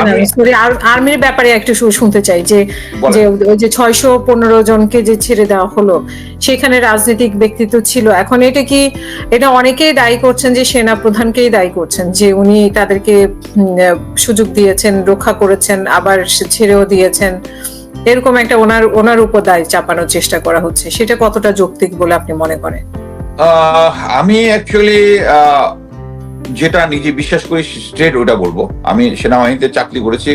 আমি আর্মির ব্যাপারে একটু শুনতে চাই যে যে ওই যে 615 জনকে যে ছেড়ে দেওয়া হলো, সেখানে রাজনৈতিক ব্যক্তিত্ব ছিল। এখন এটা অনেকেই দায়ী করছেন যে সেনা প্রধানকেই দায়ী করছেন যে উনি তাদেরকে সুযোগ দিয়েছেন, রক্ষা করেছেন, আবার ছেড়েও দিয়েছেন। এরকম একটা ওনার উপর দায় চাপানোর চেষ্টা করা হচ্ছে, সেটা কতটা যৌক্তিক বলে আপনি মনে করেন? আমি অ্যাকচুয়ালি যেটা নিজে বিশ্বাস করি স্ট্রেট ওটা বলবো। আমি সেনাবাহিনীতে চাকরি করেছি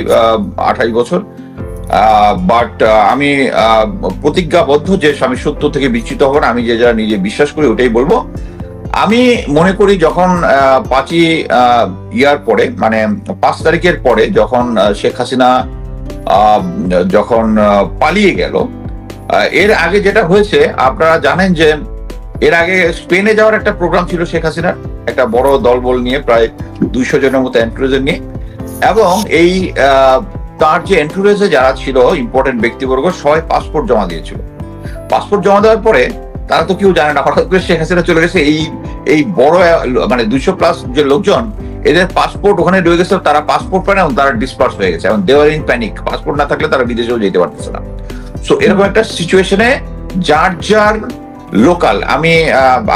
28 বছর, বাট আমি প্রতিজ্ঞাবদ্ধ যে আমি সত্য থেকে বিচ্যুত হব না। আমি যে যা নিজে বিশ্বাস করি ওটাই বলবো। আমি মনে করি যখন 5ই ইয়ার পরে, মানে 5 তারিখের পরে, যখন শেখ হাসিনা যখন পালিয়ে গেল, এর আগে যেটা হয়েছে আপনারা জানেন যে এর আগে স্পেনে যাওয়ার একটা প্রোগ্রাম ছিল শেখ হাসিনার, একটা বড় দলবল নিয়ে, প্রায় 200 জনের মতো এন্টুরেজের নিয়ে। এবং এই তার যে এন্টুরেজে যারা ছিল ইম্পর্টেন্ট ব্যক্তিবর্গ, সবাই পাসপোর্ট জমা দিয়েছিল। পাসপোর্ট জমা দেওয়ার পরে তারা তো কেউ জানে না, হঠাৎ করে শেখ হাসিনা চলে গেছে। এই বড় মানে 200+ যে লোকজন, এদের পাসপোর্ট ওখানে রয়ে গেছে, তারা পাসপোর্ট পায় না এবং তারা ডিসপার্স হয়ে গেছে এবং দে আর ইন প্যানিক। পাসপোর্ট না থাকলে তারা বিদেশেও যেতে পারতেছে না। সো এরকম একটা সিচুয়েশনে যার যার লোকাল,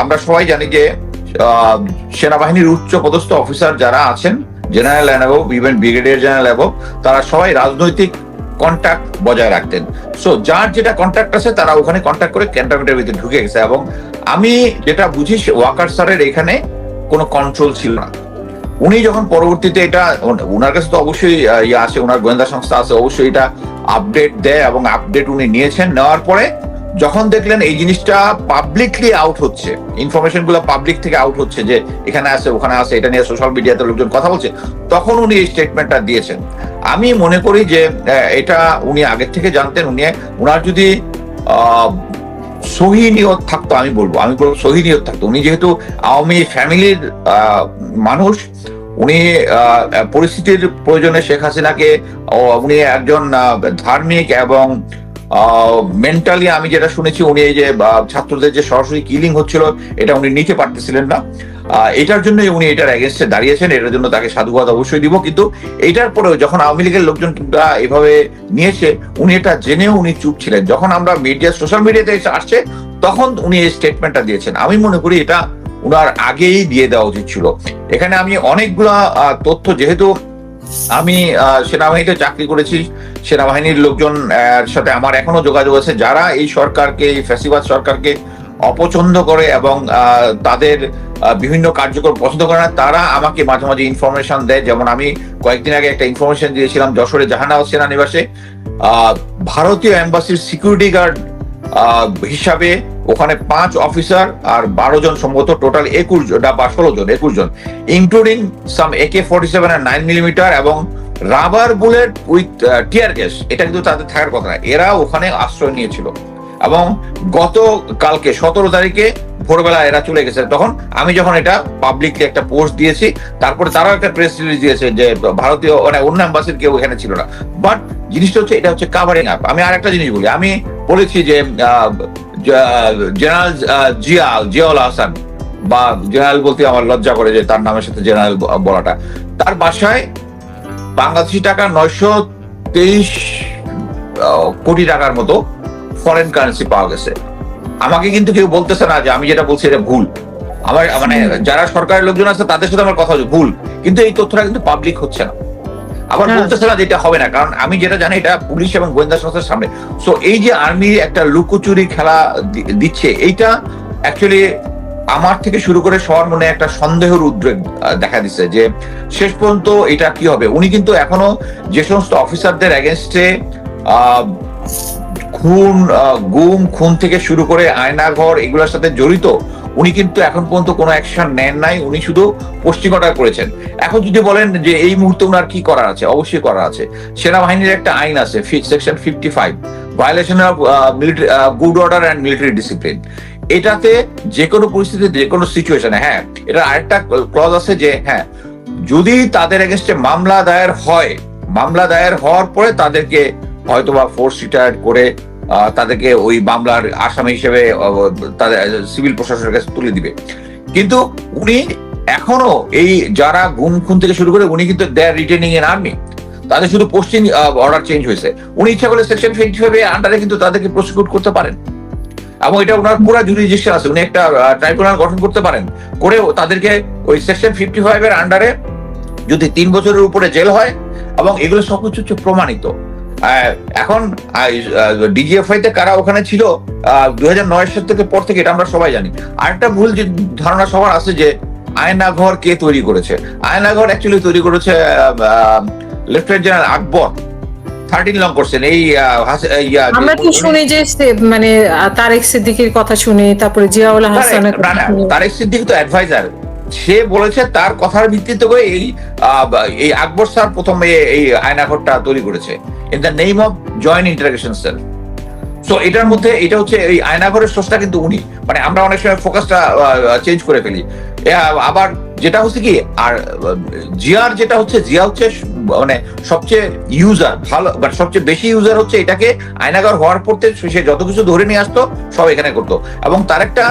আমরা সবাই জানি যে সেনাবাহিনীর উচ্চ পদস্থ অফিসার যারা আছেন, general and above, even brigadier general above, তারা সবাই রাজনৈতিক কন্ট্যাক্ট বজায় রাখতেন। সো যার যেটা কন্ট্যাক্ট আছে তারা ওখানে কন্ট্যাক্ট করে ক্যান্টনমেন্টের ভিতরে ঢুকে গেছে। এবং আমি যেটা বুঝি, ওয়াকার স্যারের এখানে কোনো কন্ট্রোল ছিল না। উনি যখন পরবর্তীতে এটা, ওনার কাছে তো অবশ্যই ইয়ে আছে, ওনার গোয়েন্দা সংস্থা আছে, অবশ্যই এটা আপডেট দেয় এবং আপডেট উনি নিয়েছেন। নেওয়ার পরে যখন দেখলেন এই জিনিসটা পাবলিকলি আউট হচ্ছে, ইনফরমেশন গুলো পাবলিক থেকে আউট হচ্ছে যে এখানে আছে ওখানে আছে, এটা নিয়ে সোশ্যাল মিডিয়াতে লোকজন কথা বলছে, তখন উনি এই স্টেটমেন্টটা দিয়েছেন। আমি মনে করি যে এটা উনি আগের থেকে জানতেন। উনার যদি সহি নিয়ত থাকতো, আমি বলবো সহি নিয়ত থাকতো। উনি যেহেতু আওয়ামী ফ্যামিলির মানুষ, উনি পরিস্থিতির প্রয়োজনে শেখ হাসিনাকে, উনি একজন ধার্মিক এবং মেন্টালি, আমি যেটা শুনেছি, উনি এই যে ছাত্রদের যে সরাসরি কিলিং হচ্ছিল, এটা উনি নিতে পারতেছিলেন না। এটার জন্য উনি এটার এগেনস্টে দাঁড়িয়েছেন, এটার জন্য তাকে সাধুবাদ অবশ্যই দিব। কিন্তু এটার পরেও যখন আওয়ামী লীগের লোকজন এভাবে নিয়েছে, উনি এটা জেনেও উনি চুপ ছিলেন। যখন আমরা সোশ্যাল মিডিয়াতে আসছে, তখন উনি এই স্টেটমেন্টটা দিয়েছেন। আমি মনে করি এটা উনার আগেই দিয়ে দেওয়া উচিত ছিল। এখানে আমি অনেকগুলা তথ্য, যেহেতু আমি সেনাবাহিনীতে চাকরি করেছি, সেনাবাহিনীর লোকজন সাথে আমার এখনো যোগাযোগ আছে, যারা এই সরকারকে, এই ফ্যাসিবাদ সরকারকে অপছন্দ করে এবং তাদের বিভিন্ন কার্যক্রম পছন্দ করে না, তারা আমাকে মাঝে মাঝে ইনফরমেশন দেয়। যেমন আমি কয়েকদিন আগে একটা ইনফরমেশন দিয়েছিলাম যশোরে জাহানাবাদ সেনানিবাসে ভারতীয় এম্বাসির সিকিউরিটি গার্ড হিসাবে ওখানে 5 অফিসার আর 12 জন, সম্ভবত টোটাল 21 জন, ইনক্লুডিং সাম AK-47 আর 9mm এবং rubber bullet with tear gas. এটা কিন্তু তাদের থাকার কথা না, এরা ওখানে আশ্রয় নিয়েছিল। এবং কালকে 17 তারিখে ভোরবেলা এরা চলে গেছে। তখন আমি যখন এটা পাবলিকলি একটা পোস্ট দিয়েছি, তারপরে তারাও একটা প্রেস রিলিজ দিয়েছে যে ভারতীয় অন্য এম্বাসির কেউ এখানে ছিল না। বাট জিনিসটা হচ্ছে, এটা হচ্ছে কাভারিং আপ। আমি আরেকটা জিনিস বলি, আমি বলেছি যে জেনারেল জিয়াউল হাসান, বা জেনারেল বলতে আমার লজ্জা করে যে তার নামের সাথে জেনারেল বলাটা, তার বাসায় বাংলাদেশি টাকা 923 কোটি টাকার মতো ফরেন কারেন্সি পাওয়া গেছে। আমাকে কিন্তু কেউ বলতেছে না যে আমি যেটা বলছি এটা ভুল। আমার মানে যারা সরকারের লোকজন আছে তাদের সাথে আমার কথা হচ্ছে ভুল, কিন্তু এই তথ্যটা কিন্তু পাবলিক হচ্ছে না। আবার বলতেছে না যে এটা হবে না, কারণ আমি যেটা জানি এটা পুলিশ এবং গোয়েন্দা সংস্থার সামনে। সো এই যে আর্মি একটা লুকোচুরি খেলা দিচ্ছে, এইটা অ্যাকচুয়ালি আমার থেকে শুরু করে সবার মনে একটা সন্দেহের উদ্রেক দেখা দিচ্ছে যে শেষ পর্যন্ত এটা কি হবে। উনি কিন্তু এখনো যে সমস্ত অফিসারদের এগেনস্টে খুন থেকে শুরু করে আয়নাঘর এগুলোর সাথে জড়িত, উনি কিন্তু এখন পর্যন্ত কোনো অ্যাকশন নেন নাই। উনি শুধু পোস্টিং অর্ডার করেছেন। এখন যদি বলেন যে এই মুহূর্তে উনার কি করার আছে, অবশ্যই করার আছে। সেনাবাহিনীর একটা আইন আছে, section 55, violation of good order and military discipline. এটাতে যে কোনো পরিস্থিতিতে, যে কোনো সিচুয়েশনে, হ্যাঁ, এটা আরেকটা ক্লজ আছে যে হ্যাঁ, যদি তাদের এগেনস্টে মামলা দায়ের হয়, মামলা দায়ের হওয়ার পরে তাদেরকে হয়তোবা ফোর্স রিটায়ার্ড করে তাদেরকে ওই মামলার আসামি হিসেবে তাদের সিভিল প্রশাসনের কাছে তুলে দিবে। কিন্তু উনি এখনো এই যারা খুন থেকে শুরু করে, উনি কিন্তু দে আর রিটেনিং ইন আর্মি। তাদের শুধু পোস্টিং অর্ডার চেঞ্জ হয়েছে। উনি ইচ্ছা করলে সেকশন 55 এর আন্ডারে কিন্তু তাদেরকে প্রসিকিউট করতে পারেন, এবং এটা ওনার পুরো জুরিডিকশন আছে। উনি একটা ট্রাইব্যুনাল গঠন করতে পারেন, করে তাদেরকে ওই সেকশন 55 এর আন্ডারে যদি 3 বছরের উপরে জেল হয়, এবং এগুলো সবকিছু হচ্ছে প্রমাণিত। এখন ডিজিএফআই তে কারা ওখানে ছিল 2009 সাল থেকে পর থেকে, এটা আমরা সবাই জানি। আরেকটা ভুল যে ধারণা সবার আছে যে আয়নাঘর কে তৈরি করেছে। আয়নাঘর অ্যাকচুয়ালি তৈরি করেছে লেফটেন্যান্ট জেনারেল আকবর, 13 লং করছেন। এই আমরা তো শুনি যে মানে তারেক সিদ্দিকীর কথা শুনি, তারপরে জিয়াউল হাসানের কথা শুনি। তারেক সিদ্দিক তো অ্যাডভাইজার, সে বলেছে তার কথার ভিত্তিতে করে এই আকবর স্যার প্রথম এই আয়নাঘরটা তৈরি করেছে in the name of joint interrogation sell. So এটার মধ্যে এটা হচ্ছে এই আয়নাঘরের সোর্সটা কিন্তু উনি, মানে আমরা অনেক সময় ফোকাসটা চেঞ্জ করে ফেলি। আবার যেটা হচ্ছে কি, আর জিয়ার যেটা হচ্ছে, জিয়া হচ্ছে মানে সবচেয়ে ইউজার ভালো, মানে সবচেয়ে বেশি ইউজার হচ্ছে এটাকে। আয়নাঘর হওয়ার পর সে যত কিছু ধরে নিয়ে আসতো সব এখানে করতো, এবং তার একটা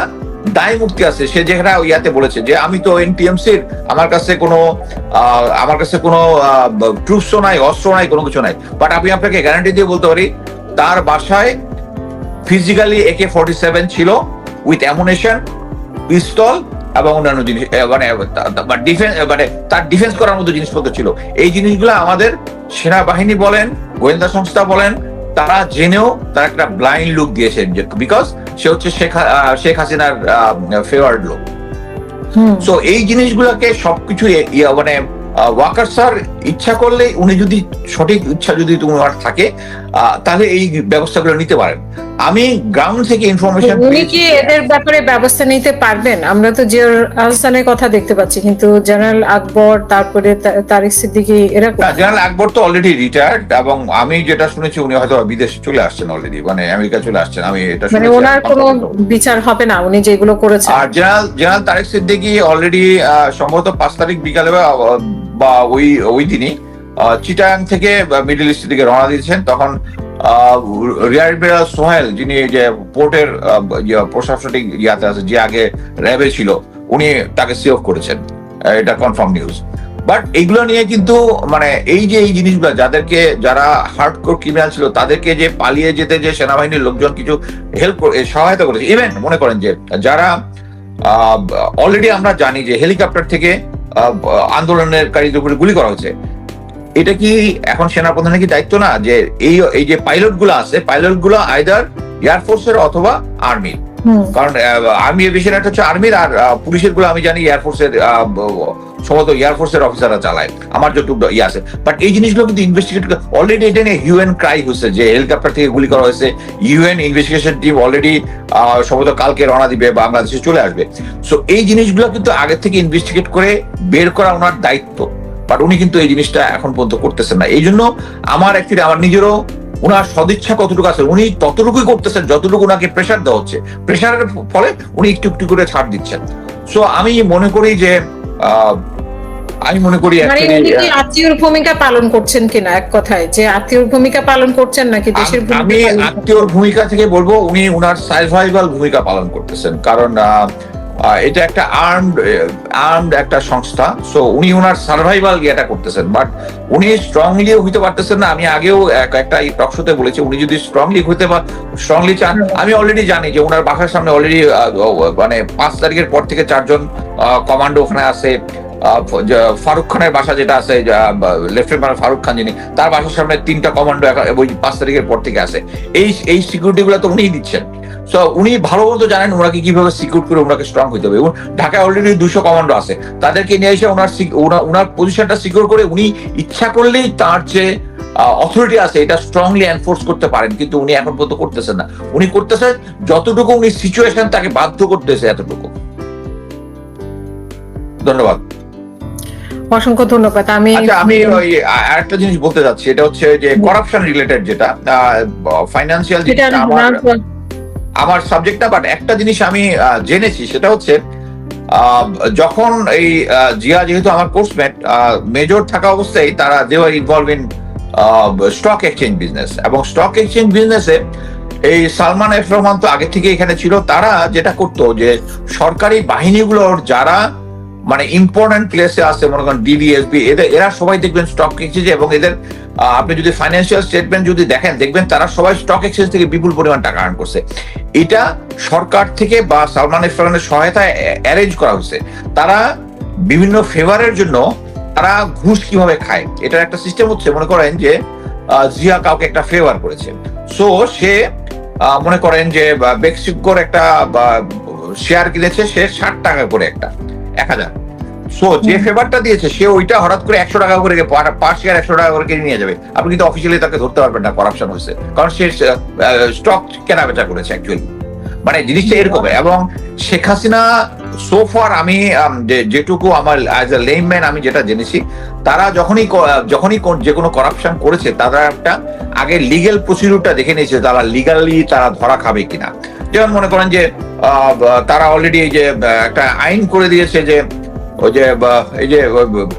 দায় মুক্তি আছে। সে যেখানে ইয়াতে বলেছে যে আমি তো এনটিএমসির, আমার কাছে কোনো ট্রুপসও নাই, অস্ত্র নাই, কোনো কিছু নাই। বাট আমি আপনাকে গ্যারান্টি দিয়ে বলতে পারি তার বাসায় ফিজিক্যালি AK-47 ছিল উইথ অ্যামুনেশন, পিস্তল এবং অন্যান্য জিনিস, মানে তার ডিফেন্স করার মতো জিনিসপত্র ছিল। এই জিনিসগুলো আমাদের সেনাবাহিনী বলেন, গোয়েন্দা সংস্থা বলেন, তারা জেনেও তার একটা ব্লাইন্ড লুক দিয়েছেন, বিকজ সে হচ্ছে শেখ হাসিনার ফেভারিট লোক। সো এই জিনিসগুলোকে সবকিছু মানে ওয়াকার স্যার ইচ্ছা করলে, উনি যদি সঠিক ইচ্ছা যদি তোমার থাকে, তাহলে এই ব্যবস্থাগুলো নিতে পারেন। আমি গ্রাউন্ড থেকে ইনফরমেশন, উনি কি এদের ব্যাপারে ব্যবস্থা নিতে পারবেন? আমরা তো জিয়াউল হাসানের কথা দেখতে পাচ্ছি, কিন্তু জেনারেল আকবর, তারপরে তারেক সিদ্দিকী, এরা জেনারেল আকবর তো অলরেডি রিটায়ার্ড, এবং আমি যেটা শুনেছি উনি হয়তো বিদেশে চলে আসছেন অলরেডি, মানে আমেরিকা চলে আসছেন। আমি এটা মানে ওনার কোনো বিচার হবে না উনি যেগুলো করেছেন। আর জেনারেল তারেক সিদ্দিকী অলরেডি সম্ভবত 5 তারিখ বিকালে বা ওই দিনই চিটাগাং থেকে মিডল ইস্টের দিকে রওনা দিয়েছেন। তখন রিয়ার এডমিরাল সোহেল, যিনি যে পোর্টের প্রশাসনিক ইয়াতে আছে, যে আগে র্যাবে ছিল, উনি তাকে সি অফ করেছেন, এটা কনফার্ম নিউজ। বাট এইগুলো নিয়ে কিন্তু মানে এই জিনিসগুলো, যারা হার্ডকোর ক্রিমিনাল ছিল তাদেরকে যে পালিয়ে যেতে যে সেনাবাহিনীর লোকজন কিছু সহায়তা করেছে। ইভেন মনে করেন যে যারা অলরেডি আমরা জানি যে হেলিকপ্টার থেকে আন্দোলনকারীদের উপরে গুলি করা হয়েছে, এটা কি এখন সেনাপ্রধানের কি দায়িত্ব না যে এই যে পাইলট গুলো আছে, পাইলট গুলো আইদার এয়ারফোর্সের অথবা আর্মির? কারণ আর্মি এভিয়েশন হচ্ছে আর্মির, আর পুলিশের গুলো আমি জানি এয়ারফোর্সের, সম্ভবত এয়ারফোর্সের অফিসাররা চালায়, আমার যতটুকু ইয়ে আছে। বাট এই জিনিসগুলো কিন্তু ইনভেস্টিগেট অলরেডি, এটা নিয়ে ইউএন ক্রাই হচ্ছে যে হেলিকপ্টার থেকে গুলি করা হয়েছে। ইউএন ইনভেস্টিগেশন টিম অলরেডি সম্ভবত কালকে রওনা দিবে, বাংলাদেশে চলে আসবে। সো এই জিনিসগুলো কিন্তু আগে থেকে ইনভেস্টিগেট করে বের করা ওনার দায়িত্ব, বাট উনি কিন্তু এই জিনিসটা এখন পর্যন্ত করতেছেন না। এই জন্য আমার নিজেরও ওনার সদিচ্ছা কতটুকু আছে, উনি ততটুকুই করতেছেন যতটুকু ওনাকে প্রেশার দেওয়া হচ্ছে। প্রেশারের ফলে উনি একটু একটু করে ছাড় দিচ্ছেন। সো আমি মনে করি যে আত্মীয়র ভূমিকা পালন করছেন কিনা, এক কথায় যে আত্মীয়র ভূমিকা পালন করছেন নাকি দেশের ভূমিকা? আমি আত্মীয়র ভূমিকা থেকে বলবো উনি ওনার সার্ভাইভাল ভূমিকা পালন করতেছেন, কারণ এটা একটা আর্মড একটা সংস্থা। সো উনি ওনার সার্ভাইভাল ইয়েটা করতেছেন, বাট উনি স্ট্রংলিও হইতে পারতেছেন না। আমি আগেও একটা এই টক শোতে বলেছি, উনি যদি স্ট্রংলি চান, আমি অলরেডি জানি যে ওনার বাসার সামনে অলরেডি মানে 5 তারিখের পর থেকে 4 জন কমান্ডো ওখানে আছে। ফারুক খানের বাসা যেটা আছে, লেফটেন্যান্ট ফারুক খান যিনি, তার বাসার সামনে 3টা কমান্ডো ওই 5 তারিখের পর থেকে আছে। এই সিকিউরিটি গুলো তো উনিই দিচ্ছেন। সো উনি ভালো মতো জানেন ওনাকে কিভাবে সিকিউর করে ওনাকে স্ট্রং হইতে হবে। ঢাকায় অলরেডি 200 কমান্ডো আছে, তাদেরকে নিয়ে এসে ওনার পজিশনটা সিকিউর করে উনি ইচ্ছা করলেই তার যে অথরিটি আছে এটা স্ট্রংলি এনফোর্স করতে পারেন, কিন্তু উনি এখন পর্যন্ত করতেছেন না। উনি করতেছেন যতটুকু উনি সিচুয়েশন তাকে বাধ্য করতেছে এতটুকু। ধন্যবাদ, অসংখ্য ধন্যবাদ। আমি ওই আরেকটা জিনিস বলতে যাচ্ছি, এটা হচ্ছে যে করাপশন রিলেটেড, যেটা ফাইন্যান্সিয়াল, আমার সাবজেক্ট না, বাট একটা জিনিস আমি জেনেছি, সেটা হচ্ছে যখন এই জিয়া যেহেতু আমার কোর্সমেট, মেজর থাকা অবস্থায় তারা they were involve in stock exchange business, এবং স্টক এক্সচেঞ্জ বিজনেসে এই সালমান এফ রহমান তো আগে থেকে এখানে ছিল। তারা যেটা করতো যে সরকারি বাহিনীগুলোর যারা মানে ইম্পর্টেন্ট প্লেসে আছে, মনে করেন ডিডিএসবি, এরা সবাই দেখবেন স্টক এক্সচেঞ্জে, এবং এদের আপনি যদি ফাইন্যান্সিয়াল স্টেটমেন্ট যদি দেখবেন তারা সবাই স্টক এক্সচেঞ্জ থেকে বিপুল পরিমাণ টাকা আর্ন করছে। এটা সরকার থেকে বা সালমান এফ রহমানের সহায়তায় অ্যারেঞ্জ করা হয়েছে। তারা বিভিন্ন ফেভারের জন্য তারা ঘুষ কিভাবে খায়, এটার একটা সিস্টেম হচ্ছে, মনে করেন যে জিয়া কাউকে একটা ফেভার করেছে, সো সে মনে করেন যে বেক্সিমকোর একটা শেয়ার কিনেছে, সে 60 টাকা করে একটা 1000, সো যে ফেভারটা দিয়েছে সে ওইটা হঠাৎ করে 100 টাকা করে পার শেয়ার 100 টাকা করে কিনে নিয়ে যাবে। আপনি কিন্তু অফিসিয়ালি তাকে ধরতে পারবেন না করাপশন হয়েছে, কারণ সে স্টক কেনা বেচা করেছে অ্যাকচুয়ালি। মানে জিনিসটা এরকম। এবং শেখ হাসিনা সোফার আমি যেটুকু আমার অ্যাজ এ লেমম্যান আমি যেটা জেনেছি, তারা যখনই যে কোনো করাপশন করেছে তারা একটা আগে লিগ্যাল প্রসিডিউরটা দেখে নিয়েছে, তারা লিগালি তারা ধরা খাবে কিনা। যেমন মনে করেন যে তারা অলরেডি এই যে একটা আইন করে দিয়েছে যে ওই যে এই যে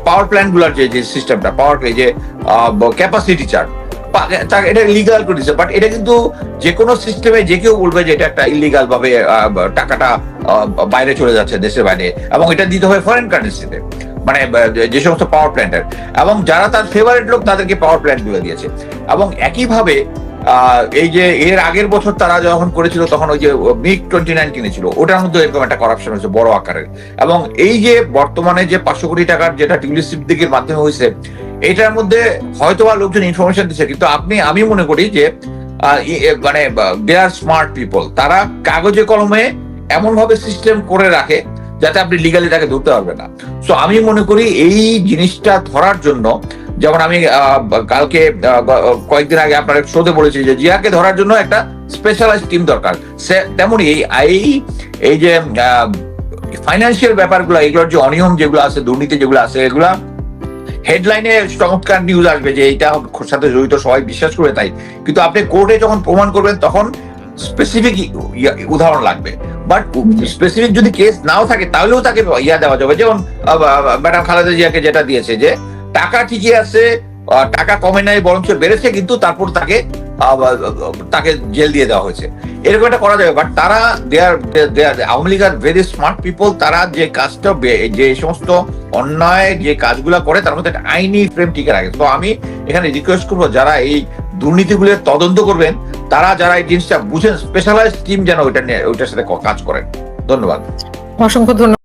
পাওয়ার প্ল্যান্ট গুলার যে সিস্টেমটা, পাওয়ার এই যে ক্যাপাসিটি চার্ট, এটা লিগাল করে দিচ্ছে। বাট এটা কিন্তু যে কোনো সিস্টেমে যে কেউ বলবে যে এটা একটা ইলিগাল ভাবে টাকাটা বাইরে চলে যাচ্ছে, দেশের বাইরে, এবং এটা দিতে হবে ফরেন কারেন্সিতে, মানে যে সমস্ত পাওয়ার প্ল্যান্টের, এবং যারা তার ফেভারিট লোক তাদেরকে পাওয়ার প্ল্যান্ট গুলো দিয়েছে। এবং একইভাবে এই যে এর আগের বছর তারা যখন করেছিল তখন ওই যে MiG-29 কিনেছিল, ওটার মধ্যে এরকম একটা করাপশন হয়েছে বড় আকারের। এবং এই যে বর্তমানে যে 500 কোটি টাকার যেটা টিউলিপ সিদ্দিকের মাধ্যমে হয়েছে, এটার মধ্যে হয়তোবা লোকজন ইনফরমেশন দিচ্ছে, কিন্তু আমি মনে করি যে মানে দে আর স্মার্ট পিপল, তারা কাগজে কলমে এমন ভাবে সিস্টেম করে রাখে যাতে আপনি লিগালি তাকে ধরতে পারবেন না। সো আমি মনে করি এই জিনিসটা ধরার জন্য, যেমন আমি কালকে কয়েকদিন আগে আপনার শোতে বলেছি যে জিয়াকে ধরার জন্য একটা স্পেশালাইজ টিম দরকার, তেমনই এই যে ফাইন্যান্সিয়াল ব্যাপারগুলো, এগুলোর যে অনিয়ম যেগুলো আছে, দুর্নীতি যেগুলো আছে, এগুলা হেডলাইনে চমৎকার নিউজ আসবে যে এইটা সাথে জড়িত, সবাই বিশ্বাস করে তাই, কিন্তু আপনি কোর্টে যখন প্রমাণ করবেন তখন স্পেসিফিক উদাহরণ লাগবে। বাট স্পেসিফিক যদি কেস নাও থাকে তাহলেও তাকে দেওয়া যাবে। যেমন ম্যাডাম খালেদা জিয়াকে যেটা দিয়েছে, যে টাকা ঠিকই আছে, টাকা কমে নাই বরঞ্চ বেড়েছে, কিন্তু তারপর তাকে জেল দিয়ে দেওয়া হয়েছে, এরকম একটা করা যাবে। বাট তারা Awami League are very smart people, তারা যে কাজটা, যে সমস্ত অন্যায় যে কাজগুলা করে তার মধ্যে একটা আইনি ফ্রেম টিকে রাখে। তো আমি এখানে রিকোয়েস্ট করবো যারা এই দুর্নীতিগুলোর তদন্ত করবেন, তারা যারা এই জিনিসটা বুঝেন, স্পেশালাইজড টিম যেন ওইটার সাথে কাজ করেন। ধন্যবাদ। অসংখ্য ধন্যবাদ।